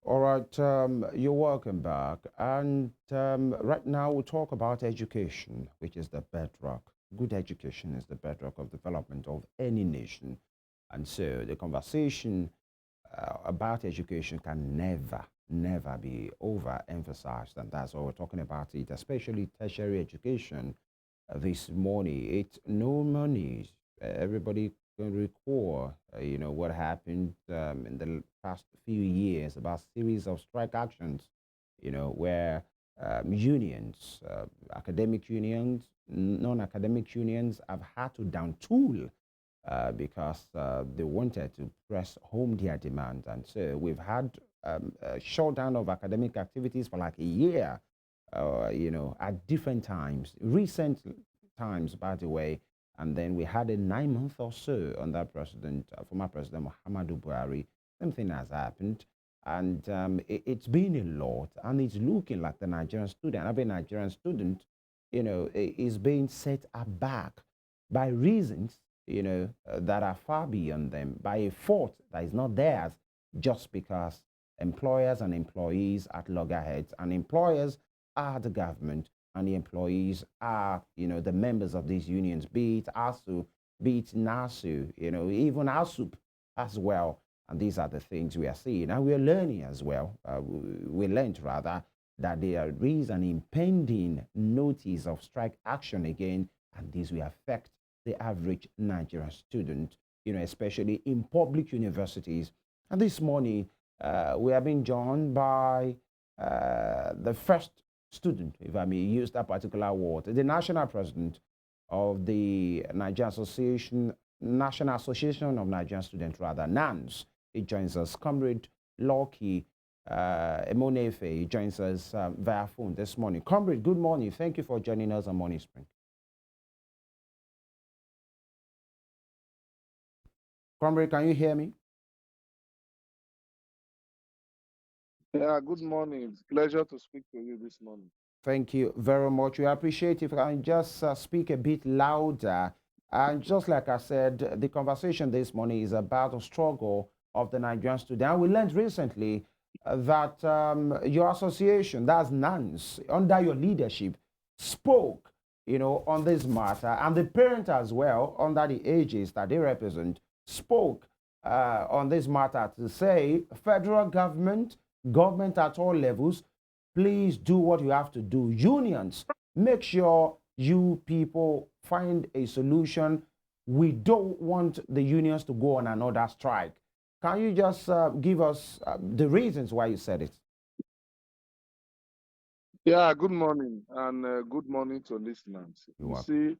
All right, you're welcome back. And right now we'll talk about education, which is the bedrock. Good education is the bedrock of development of any nation. And so the conversation about education can never be overemphasized. And that's why we're talking about it, especially tertiary education this morning. It's no money. Everybody can recall, what happened in the past few years about series of strike actions, where unions, academic unions, non-academic unions have had to down tool because they wanted to press home their demand. And so we've had a shutdown of academic activities for like a year, at different times, recent times, by the way. And then we had a 9 month or so under former President Muhammadu Buhari. Same thing has happened. And it's been a lot, and it's looking like the Nigerian student, every Nigerian student, is being set aback by reasons, that are far beyond them, by a fault that is not theirs, just because employers and employees at loggerheads, and employers are the government, and the employees are, the members of these unions, be it Asuu, be it NASU, even Asuu as well. And these are the things we are seeing. And we're learning as well. We learned rather that there is an impending notice of strike action again, and this will affect the average Nigerian student, especially in public universities. And this morning, we have been joined by the first student, if I may use that particular word, the national president of the National Association of Nigerian Students, rather, NANS. He joins us. Comrade Lucky Emonefe, he joins us via phone this morning. Comrade, good morning. Thank you for joining us on Morning Spring. Comrade, can you hear me? Yeah, good morning. It's a pleasure to speak to you this morning. Thank you very much. We appreciate if I can just speak a bit louder. And just like I said, the conversation this morning is about the struggle of the Nigerian student. And we learned recently that your association, that's NANS, under your leadership, spoke, on this matter, and the parent as well, under the ages that they represent, spoke on this matter to say federal government at all levels, please do what you have to do. Unions, make sure you people find a solution. We don't want the unions to go on another strike. Can you just give us the reasons why you said it? Yeah, good morning, and good morning to listeners. You're You welcome.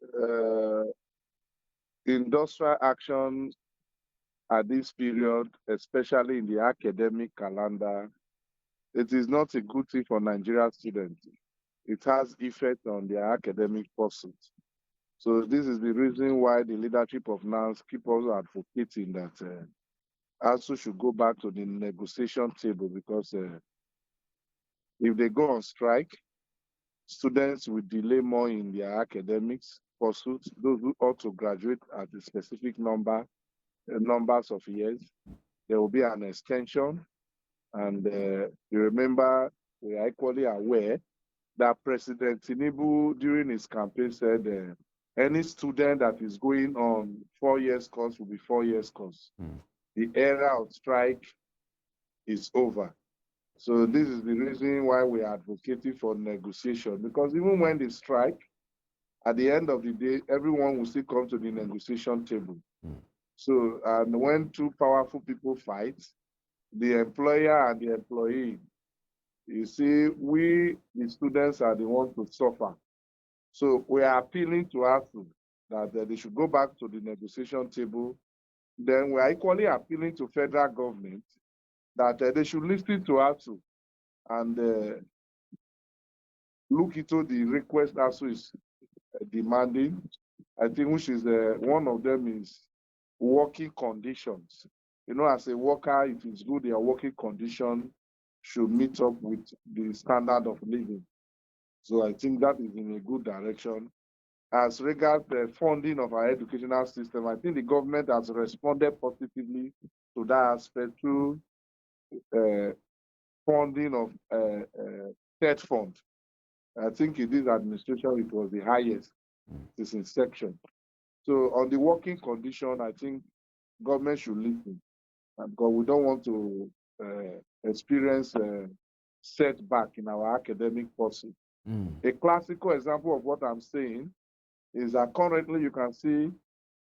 see, uh, industrial action at this period, especially in the academic calendar, it is not a good thing for Nigerian students. It has effect on their academic pursuits. So this is the reason why the leadership of NANS keep also advocating that ASU should go back to the negotiation table because if they go on strike, students will delay more in their academics pursuits. Those who ought to graduate at a specific numbers of years, there will be an extension. And you remember, we are equally aware that President Tinubu, during his campaign, said any student that is going on 4 years course will be 4 years course. Mm. The era of strike is over. So this is the reason why we are advocating for negotiation, because even when they strike, at the end of the day, everyone will still come to the negotiation table. Mm. So, and when two powerful people fight, the employer and the employee, you see, we, the students, are the ones to suffer. So we are appealing to ASU that they should go back to the negotiation table. Then we are equally appealing to federal government that they should listen to ASU and look into the request ASU is demanding. I think which is one of them is working conditions. You know, as a worker, if it's good, their working condition should meet up with the standard of living. So I think that is in a good direction. As regards the funding of our educational system, I think the government has responded positively to that aspect through funding of TED fund. I think in this administration, it was the highest since inception. So on the working condition, I think government should listen, because we don't want to experience setback in our academic pursuit. A classical example of what I'm saying is that currently you can see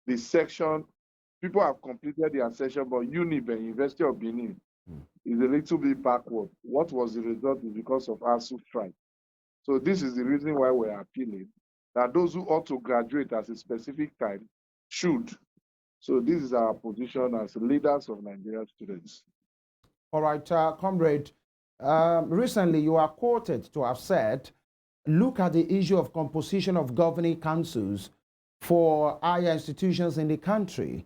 the section, people have completed their section, but UNIBE, University of Benin, is a little bit backward. What was the result is because of Asuu strike. So this is the reason why we're appealing that those who ought to graduate at a specific time should. So this is our position as leaders of Nigerian students. All right, comrade, recently you are quoted to have said, look at the issue of composition of governing councils for higher institutions in the country.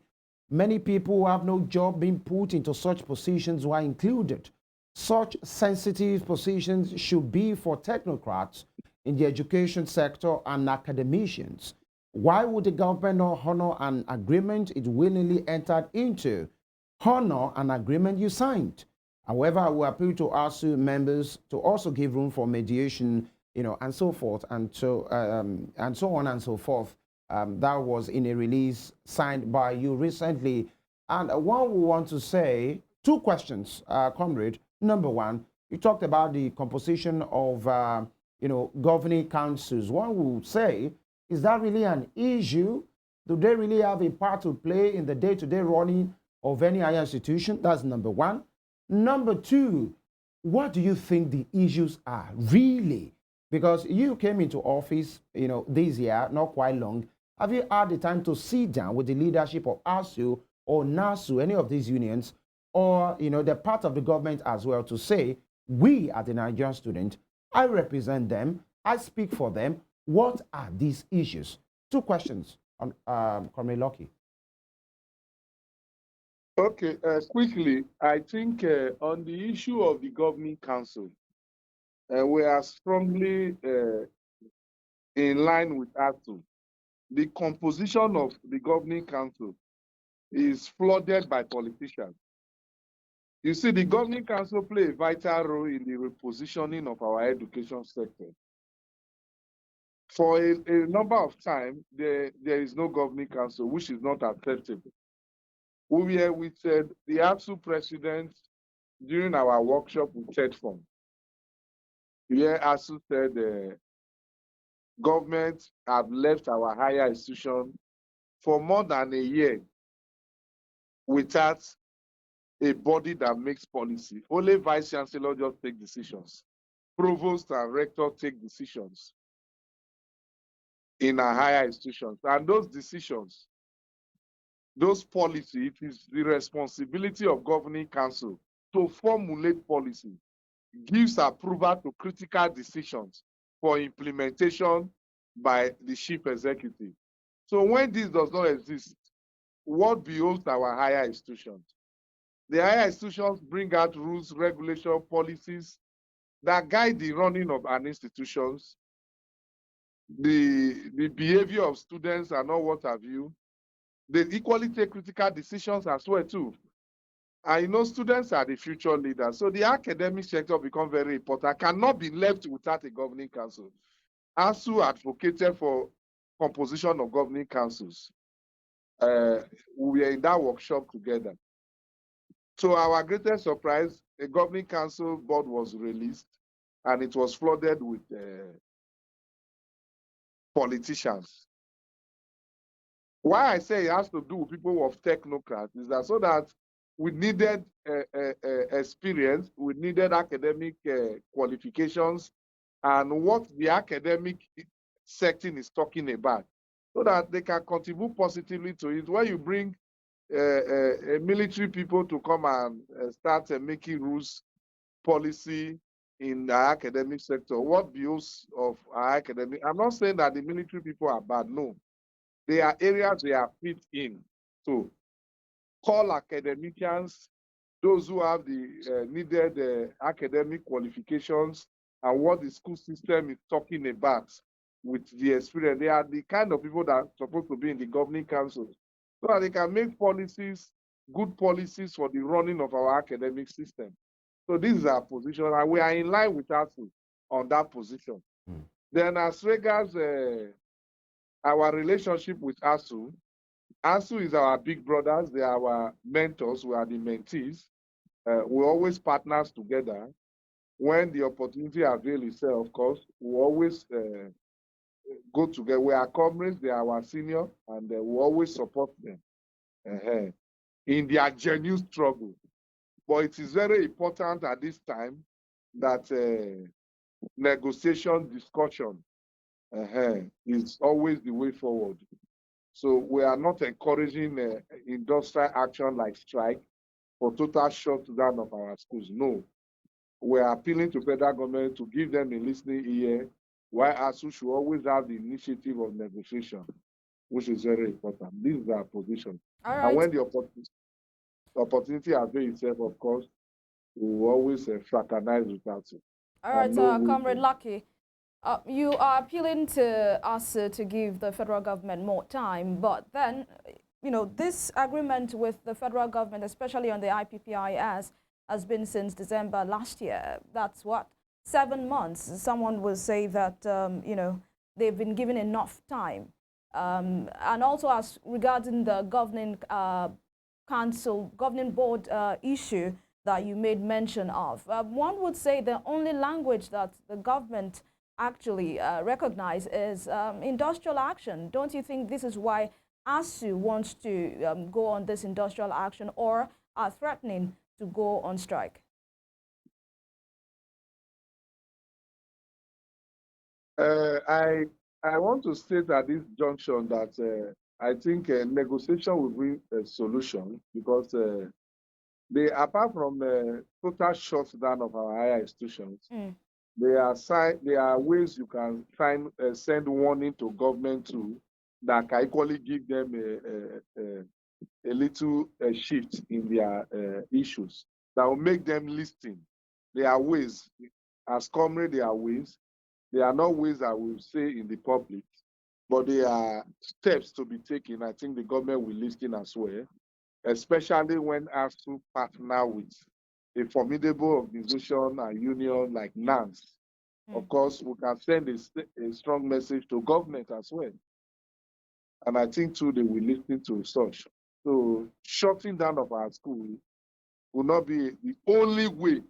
Many people who have no job being put into such positions were included. Such sensitive positions should be for technocrats in the education sector and academicians. Why would the government not honor an agreement it willingly entered into? Honor an agreement you signed. However, we appeal to ASU members to also give room for mediation, and so forth, and so on and so forth. That was in a release signed by you recently. And one we want to say, two questions, comrade. Number one, you talked about the composition of, governing councils. One would say, is that really an issue? Do they really have a part to play in the day-to-day running of any higher institution? That's number one. Number two, what do you think the issues are really? Because you came into office, this year, not quite long. Have you had the time to sit down with the leadership of ASU or NASU, any of these unions, or the part of the government as well, to say, we are the Nigerian student, I represent them, I speak for them. What are these issues? Two questions, Comrade Lucky. Okay, quickly, I think on the issue of the governing council, we are strongly in line with ASU. The composition of the governing council is flooded by politicians. You see, the governing council play a vital role in the repositioning of our education sector. For a number of time, there is no governing council, which is not acceptable. We were with the ASU president during our workshop with TED Fund. Here, ASU said government have left our higher institution for more than a year without a body that makes policy. Only vice chancellor just take decisions. Provost and rector take decisions in our higher institutions. And those decisions, those policy, it is the responsibility of governing council to formulate policy, gives approval to critical decisions for implementation by the chief executive. So when this does not exist, what beholds our higher institutions? The higher institutions bring out rules, regulation, policies that guide the running of an institutions, the behavior of students and all what have you. They equally take critical decisions as well too. And students are the future leaders. So the academic sector becomes very important, cannot be left without a governing council. ASU advocated for composition of governing councils. We were in that workshop together. To our greatest surprise, a governing council board was released and it was flooded with politicians. Why I say it has to do with people of technocrats is that so that we needed experience, we needed academic qualifications, and what the academic setting is talking about, so that they can contribute positively to it. When you bring military people to come and start making rules, policy in the academic sector, what views of our academic? I'm not saying that the military people are bad, no. There are areas they are fit in. So call academicians, those who have the needed academic qualifications and what the school system is talking about with the experience. They are the kind of people that are supposed to be in the governing council so that they can make policies, good policies for the running of our academic system. So this is our position, and we are in line with ASU on that position. Then as regards our relationship with ASU, ASU is our big brothers. They are our mentors. We are the mentees. We always partners together. When the opportunity avails itself, of course, we always go together. We are comrades. They are our senior, and we always support them in their genuine struggle. But it is very important at this time that negotiation, discussion is always the way forward. So we are not encouraging industrial action like strike for total shutdown of our schools. No. We are appealing to federal government to give them a listening ear, while ASU should always have the initiative of negotiation, which is very important. This is our position. All right. And when the opportunity avails itself, of course, we will always fraternize with ASU. All right, Comrade Lucky. You are appealing to us to give the federal government more time, but then, you know, this agreement with the federal government, especially on the IPPIS, has been since December last year. That's what, 7 months. Someone will say that, you know, they've been given enough time. And also as regarding the governing governing board issue that you made mention of, one would say the only language that the government actually recognize is industrial action. Don't you think this is why ASU wants to go on this industrial action or are threatening to go on strike? I want to state at this junction that I think negotiation will bring a solution, because apart from total shutdown of our higher institutions, there are ways you can send warning to government too that can equally give them a little shift in their issues that will make them listen. There are ways, as comrade, there are ways. They are not ways I will say in the public, but they are steps to be taken. I think the government will listen as well, especially when asked to partner with a formidable organization and union like NANS. Of course, we can send a strong message to government as well. And I think too, they will listen to such. So shutting down of our school will not be the only way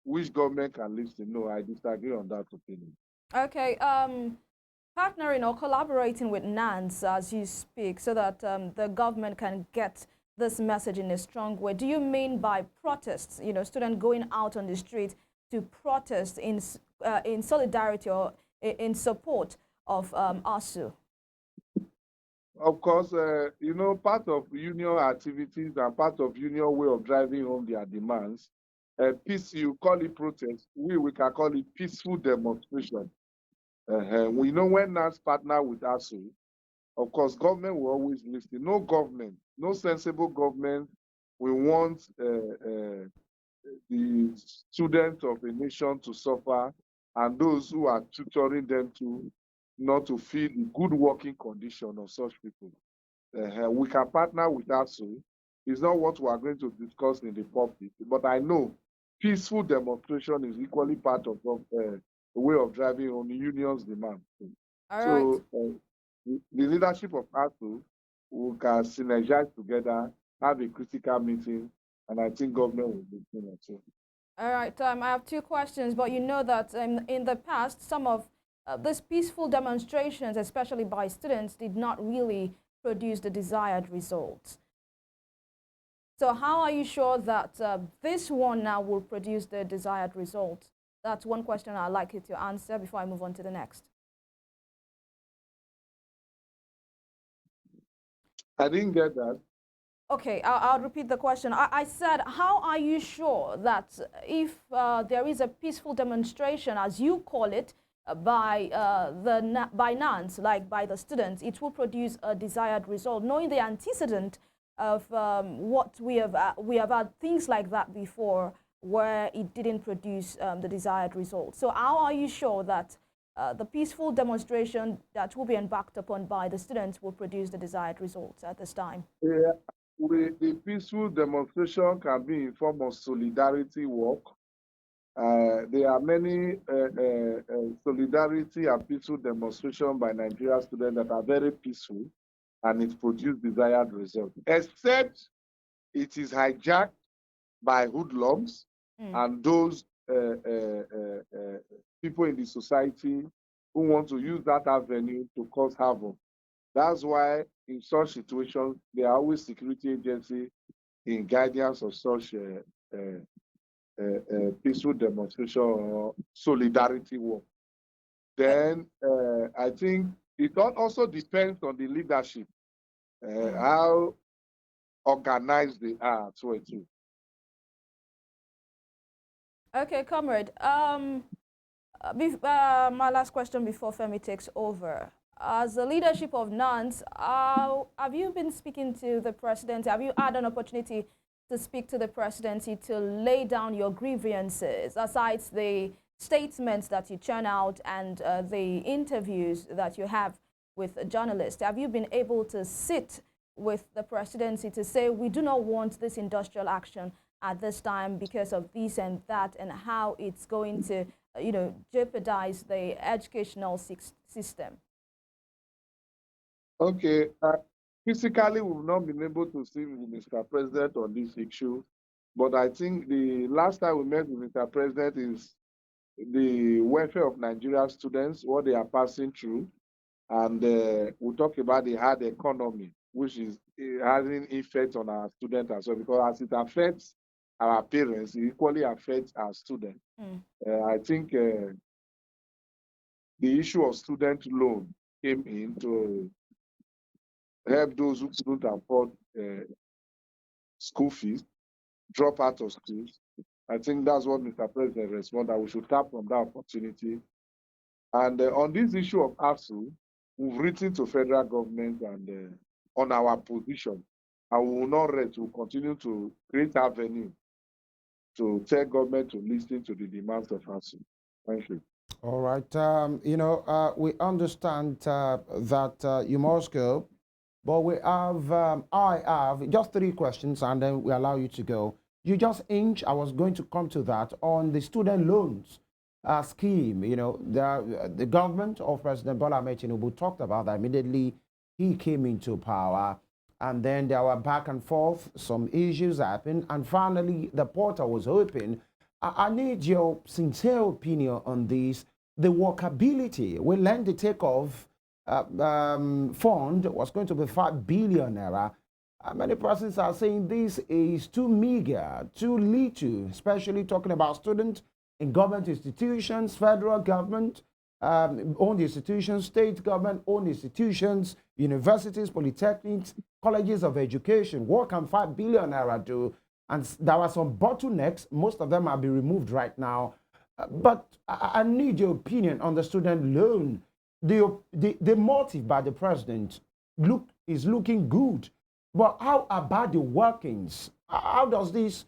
which government can listen. No, I disagree on that opinion. Okay, partnering or collaborating with NANS as you speak so that the government can get this message in a strong way. Do you mean by protests, you know, students going out on the street to protest in solidarity or in support of ASU? Of course, you know, part of union activities and part of union way of driving home their demands, peace, you call it protest, we can call it peaceful demonstration. We know when NAS partner with ASU, of course, government will always listen. No government, no sensible government will want the students of a nation to suffer and those who are tutoring them to not to feel the good working condition of such people. We can partner with ASU. It's not what we are going to discuss in the public, but I know peaceful demonstration is equally part of the way of driving on the union's demand. So the leadership of ASU will can synergize together, have a critical meeting, and I think government will be doing it too. All right, I have 2 questions, but you know that in the past, some of these peaceful demonstrations, especially by students, did not really produce the desired results. So how are you sure that this one now will produce the desired result? That's one question I'd like you to answer before I move on to the next. I didn't get that. Okay, I'll repeat the question. I said, how are you sure that if there is a peaceful demonstration, as you call it, by NANS, like by the students, it will produce a desired result, knowing the antecedent of what we have had things like that before, where it didn't produce the desired result. So how are you sure that the peaceful demonstration that will be embarked upon by the students will produce the desired results at this time? Yeah, the peaceful demonstration can be in form of solidarity work. There are many solidarity and peaceful demonstrations by Nigerian students that are very peaceful, and it produced desired results, except it is hijacked by hoodlums and those people in the society who want to use that avenue to cause havoc. That's why in such situations, there are always security agencies in guidance of such peaceful demonstration or solidarity work. Then I think it also depends on the leadership, how organized they are as well too. Okay, comrade. My last question before Femi takes over. As the leadership of NANS, have you been speaking to the president? Have you had an opportunity to speak to the presidency to lay down your grievances, aside the statements that you churn out and the interviews that you have with journalists? Have you been able to sit with the presidency to say, we do not want this industrial action at this time because of this and that, and how it's going to, jeopardize the educational system? Okay, physically we've not been able to see Mr. President on this issue, but I think the last time we met with Mr. President is the welfare of Nigerian students, what they are passing through, and we talk about the hard economy, which is having effect on our students as well, because as it affects our parents, it equally affects our students. I think the issue of student loan came in to help those who couldn't afford school fees drop out of schools. I think that's what Mr. President responded, that we should tap on that opportunity. And on this issue of Asuu, we've written to federal government and on our position, and we will not rest. We'll continue to create avenue to tell government to listen to the demands of Asuu. Thank you. All right. We understand that you must go, but I have just 3 questions, and then we allow you to go. You just I was going to come to that on the student loans scheme. The government of President Bola Ahmed Tinubu talked about that immediately he came into power. And then there were back and forth, some issues happened, and finally the portal was open. I need your sincere opinion on this. The workability. We learned the takeoff fund was going to be 5 billion naira. Many persons are saying this is too meager, too little, especially talking about students in government institutions, federal government owned institutions, state government owned institutions, universities, polytechnics, colleges of education. What can 5 billion naira do? And there are some bottlenecks. Most of them have been removed right now. But I need your opinion on the student loan. The motive by the president is looking good. But how about the workings? How does this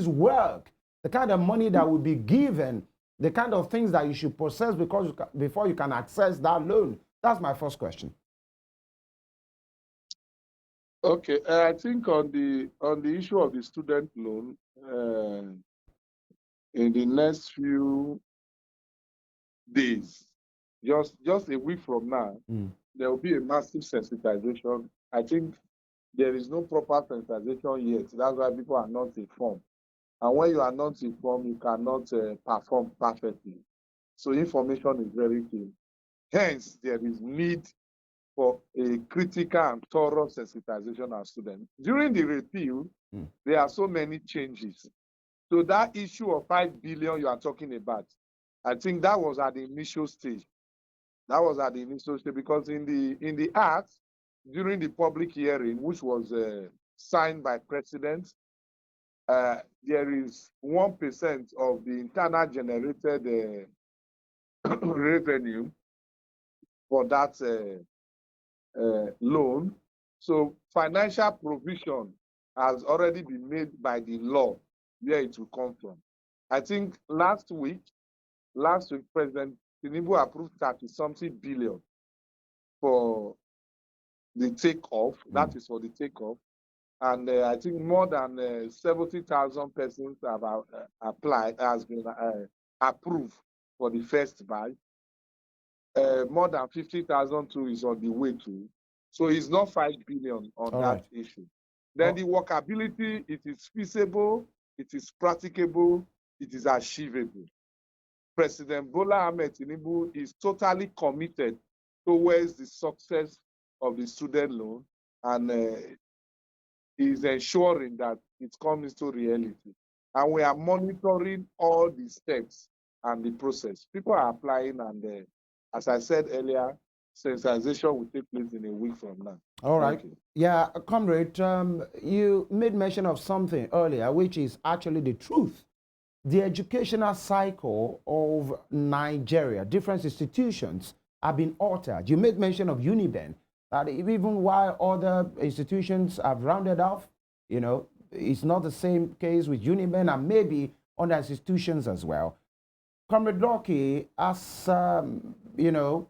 work? The kind of money that will be given, the kind of things that you should process before you can access that loan. That's my first question. Okay, I think on the issue of the student loan, in the next few days, just a week from now, there will be a massive sensitization. I think there is no proper sensitization yet. That's why people are not informed. And when you are not informed, you cannot perform perfectly. So information is very key. Hence, there is need for a critical and thorough sensitization of students. During the repeal, there are so many changes. So that issue of 5 billion you are talking about, I think that was at the initial stage. That was at the initial stage because in the act, during the public hearing, which was signed by President, there is 1% of the internal generated revenue for that loan. So financial provision has already been made by the law where it will come from. I think last week, President Tinubu approved 30-something billion for the takeoff. That is for the takeoff. and I think more than 70,000 persons have applied, has been approved for the first batch. More than 50,000 too is on the way to. So it's not 5 billion on that issue. Then the workability, it is feasible, it is practicable, it is achievable. President Bola Ahmed Tinubu is totally committed towards the success of the student loan, and is ensuring that it comes to reality. And we are monitoring all the steps and the process. People are applying, and as I said earlier, sensitization will take place in a week from now. All right. Yeah, comrade, you made mention of something earlier, which is actually the truth. The educational cycle of Nigeria, different institutions have been altered. You made mention of Uniben, that even while other institutions have rounded off, you know, it's not the same case with Uniben and maybe other institutions as well. Comrade Loki, as, you know,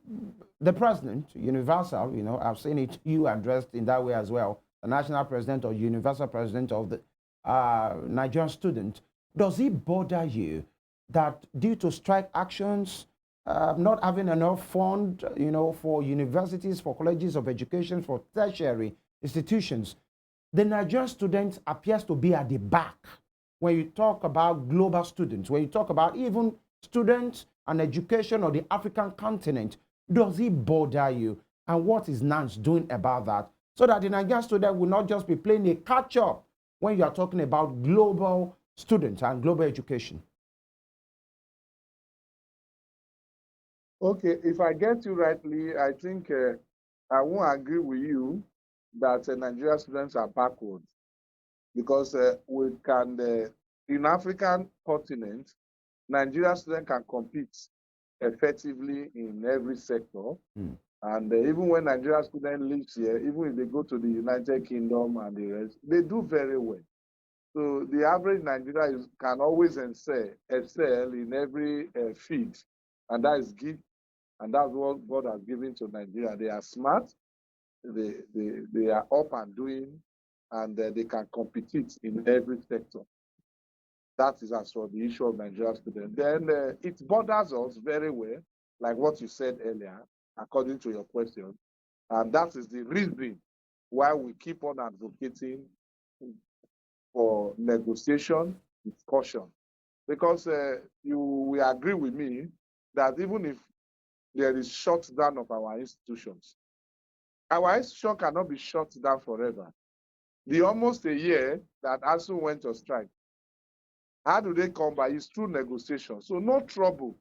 the president, Universal, you know, I've seen it, you addressed in that way as well, the national president or universal president of the Nigerian student, does it bother you that due to strike actions, not having enough fund, you know, for universities, for colleges of education, for tertiary institutions, the Nigerian students appears to be at the back when you talk about global students, when you talk about even students and education of the African continent? Does it bother you? And what is NANS doing about that? So that the Nigerian student will not just be playing a catch-up when you are talking about global students and global education. Okay, if I get you rightly, I think I won't agree with you that Nigerian students are backwards, because we can, in African continent, Nigerian students can compete effectively in every sector. And even when Nigerian students live here, even if they go to the United Kingdom and the rest, they do very well. So the average Nigerian can always excel in every field, and that is gift, and that's what God has given to Nigeria. They are smart, they are up and doing, and they can compete in every sector. That is as for the issue of Nigerian students. Then it bothers us very well, like what you said earlier, according to your question. And that is the reason why we keep on advocating for negotiation, discussion. Because you will agree with me that even if there is shutdown of our institution cannot be shut down forever. The almost a year that Asuu went on strike, how do they come by? It's through negotiation. So no trouble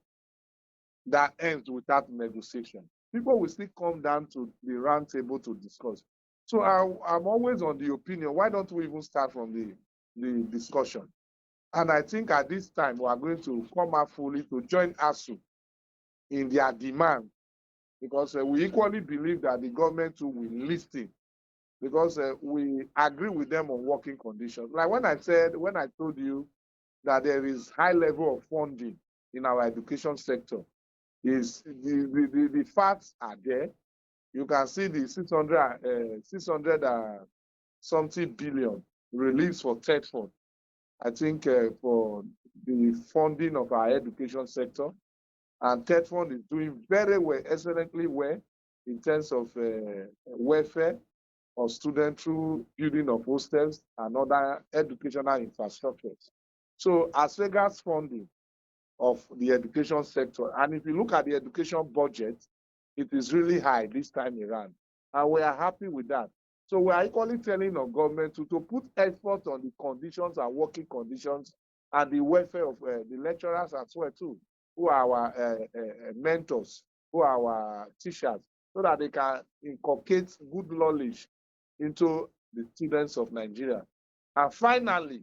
that ends without negotiation. People will still come down to the round table to discuss. So I'm always on the opinion, why don't we even start from the discussion? And I think at this time, we are going to come out fully to join Asuu in their demand, because we equally believe that the government too will listen, because we agree with them on working conditions. Like when I told you that there is high level of funding in our education sector, is the facts are there. You can see the 600 something billion released for third fund. I think for the funding of our education sector, and third fund is doing very well, excellently well, in terms of welfare of students through building of hostels and other educational infrastructures. So as regards funding of the education sector, and if you look at the education budget, it is really high this time around, and we are happy with that. So we are equally telling our government to put effort on the conditions and working conditions and the welfare of the lecturers as well too, who are our mentors, who are our teachers, so that they can inculcate good knowledge into the students of Nigeria. And finally,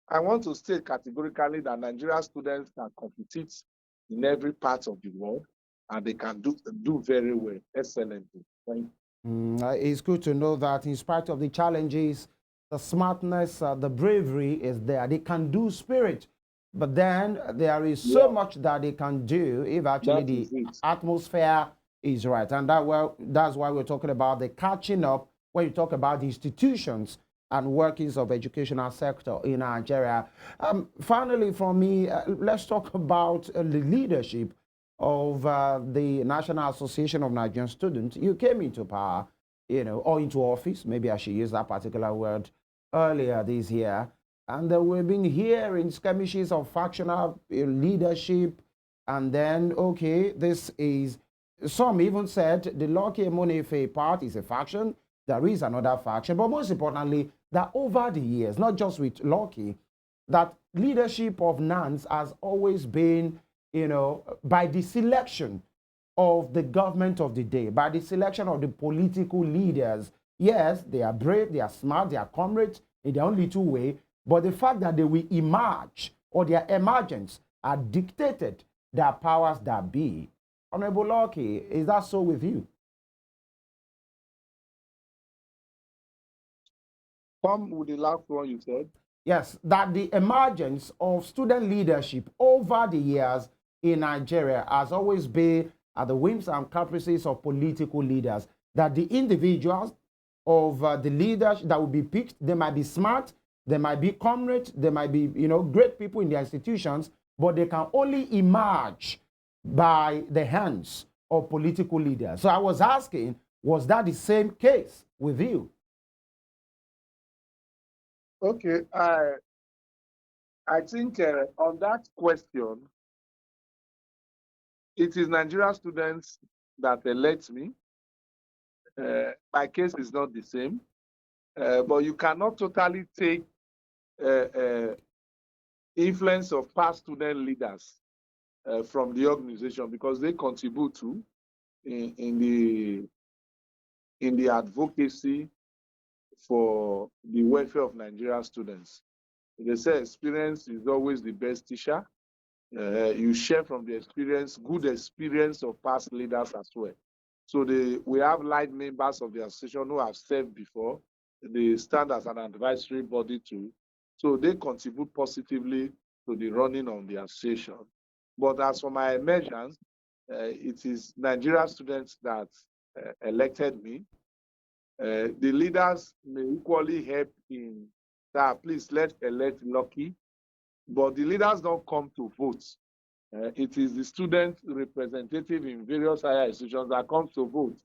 I want to state categorically that Nigerian students can compete in every part of the world, and they can do very well, excellently. Thank you. It's good to know that in spite of the challenges, the smartness, the bravery is there. They can do spirit, but then there is so much that they can do if actually the atmosphere is right. And that's why we're talking about the catching up when you talk about the institutions and workings of educational sector in Nigeria. Finally, for me, let's talk about the leadership of the National Association of Nigerian Students. You came into power, or into office, maybe I should use that particular word, earlier this year. And we've been hearing skirmishes of factional leadership. And then, okay, this is, some even said the Lucky Emonefe part is a faction. There is another faction. But most importantly, that over the years, not just with Lucky, that leadership of NANS has always been, by the selection of the government of the day, by the selection of the political leaders. Yes, they are brave, they are smart, they are comrades in their own little way, but the fact that they will emerge or their emergence are dictated their powers that be. Honorable Lucky, is that so with you? Come with the last one you said. Yes, that the emergence of student leadership over the years in Nigeria has always been at the whims and caprices of political leaders. That the individuals of the leaders that will be picked, they might be smart, they might be comrades, they might be, great people in their institutions, but they can only emerge by the hands of political leaders. So I was asking, was that the same case with you? Okay, I think on that question, it is Nigerian students that elect me. My case is not the same, but you cannot totally take influence of past student leaders from the organization, because they contribute to in the advocacy for the welfare of Nigerian students. They say experience is always the best teacher. You share from the experience, good experience of past leaders as well. So we have live members of the association who have served before. They stand as an advisory body too. So they contribute positively to the running of the association. But as for my emergence, it is Nigerian students that elected me. The leaders may equally help in that, please let's elect Lucky, but the leaders don't come to vote. It is the student representative in various higher institutions that comes to vote.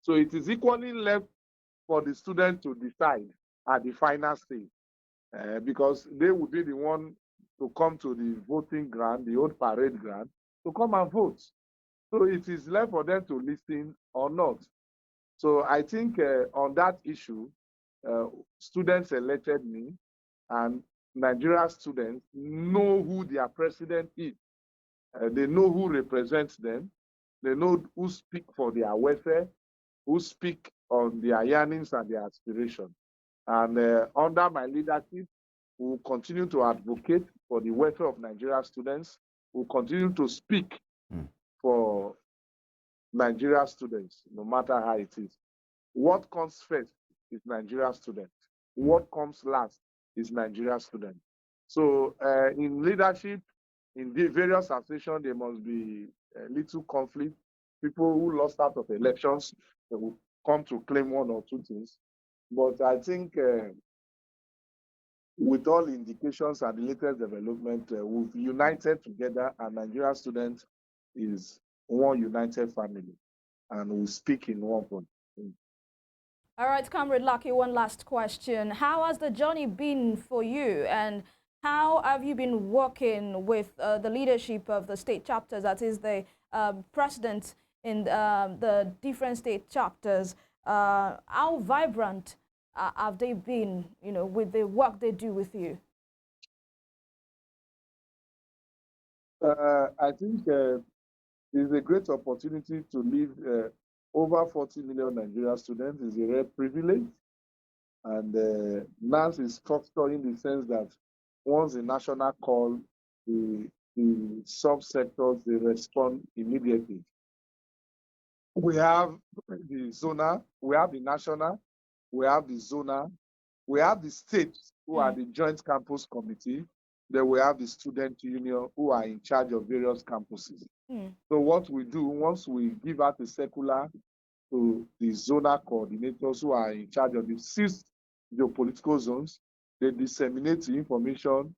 So it is equally left for the student to decide at the final stage, because they would be the one to come to the voting ground, the old parade ground, to come and vote. So it is left for them to listen or not. So I think on that issue, students elected me, and Nigerian students know who their president is. They know who represents them. They know who speak for their welfare, who speak on their yearnings and their aspirations. And under my leadership, we will continue to advocate for the welfare of Nigerian students. We will continue to speak for Nigerian students, no matter how it is. What comes first is Nigerian students. What comes last is Nigerian students. So in leadership, in the various associations, there must be a little conflict. People who lost out of elections, they will come to claim one or two things. But I think with all indications and the latest development, we've united together, and Nigerian students is one united family, and we speak in one voice. All right, Comrade Lucky, one last question. How has the journey been for you, and how have you been working with the leadership of the state chapters, that is the president in the different state chapters? How vibrant have they been, with the work they do with you? I think it's a great opportunity to lead over 40 million Nigerian students. Is a rare privilege. And NANS is structured in the sense that once a national call, the subsectors, they respond immediately. We have the zonal, we have the national, we have the zonal, we have the states who are the joint campus committee. Then we have the student union who are in charge of various campuses. So what we do, once we give out a circular to the zonal coordinators who are in charge of the 6 geopolitical zones. They disseminate the information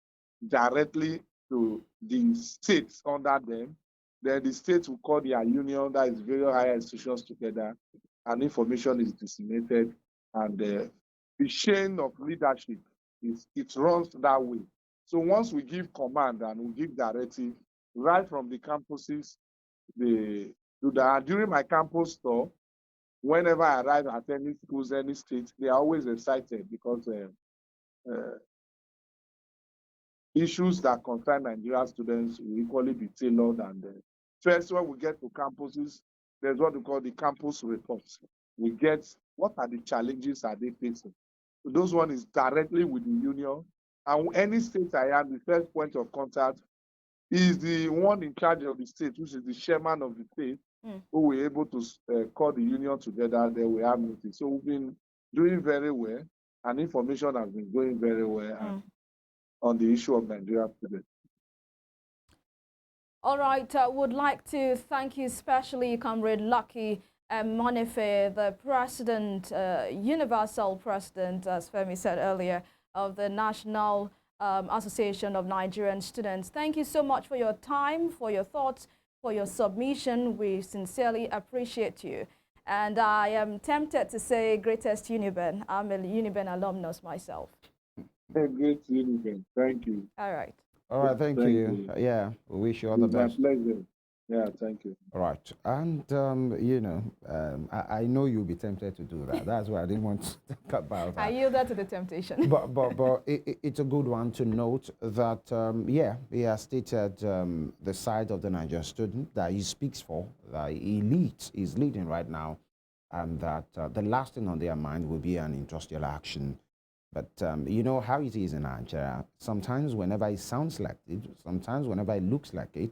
directly to the states under them. Then the states will call their union, that is various higher institutions together, and information is disseminated. And the chain of leadership it runs that way. So once we give command and we give directive, right from the campuses, they do that. During my campus tour, whenever I arrive at any schools, any state, they are always excited because issues that concern Nigerian students will equally be tailored. And first, when we get to campuses, there's what we call the campus reports. We get what are the challenges are they facing. So those one is directly with the union. And any state I am, the first point of contact is the one in charge of the state, which is the chairman of the state, who were able to call the union together. Then we have meetings. So we've been doing very well, and information has been going very well on the issue of Nigeria today. All right, I would like to thank you especially, Comrade Lucky Emonefe, the president, universal president, as Femi said earlier, of the National Association of Nigerian Students. Thank you so much for your time, for your thoughts, for your submission. We sincerely appreciate you. And I am tempted to say greatest Uniben. I'm a Uniben alumnus myself. Great Uniben. Thank you. All right. All right, thank you. Yeah, we wish you all the best. It's my pleasure. Yeah, thank you. All right, and you know, I know you'll be tempted to do that. That's why I didn't want to think about that. I yielded to the temptation. But it's a good one to note that yeah, he has stated the side of the Nigerian student that he speaks for, that he leads, is leading right now, and that the last thing on their mind will be an industrial action. But you know how it is in Nigeria. Sometimes whenever it sounds like it, sometimes whenever it looks like it,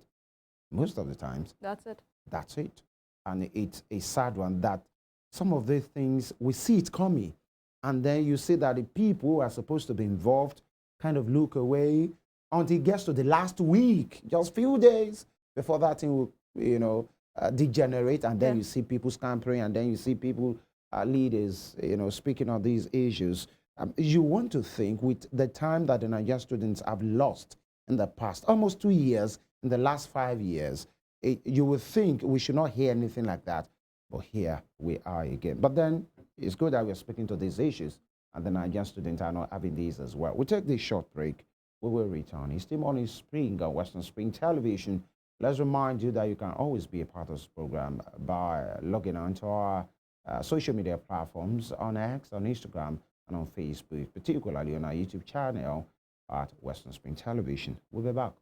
most of the times, that's it. That's it. And it's a sad one that some of these things, we see it coming. And then you see that the people who are supposed to be involved kind of look away until it gets to the last week, just few days before that thing will, you know, degenerate. And then you see people scampering, and then you see people, leaders, you know, speaking of these issues. You want to think with the time that the Nigerian students have lost in the past, almost 2 years, in the last 5 years, you would think we should not hear anything like that. But here we are again. But then it's good that we're speaking to these issues, and the Nigerian students are not having these as well. We'll take this short break. We will return. It's still Morning Spring on Western Spring Television. Let's remind you that you can always be a part of this program by logging on to our social media platforms on X, on Instagram, and on Facebook, particularly on our YouTube channel at Western Spring Television. We'll be back.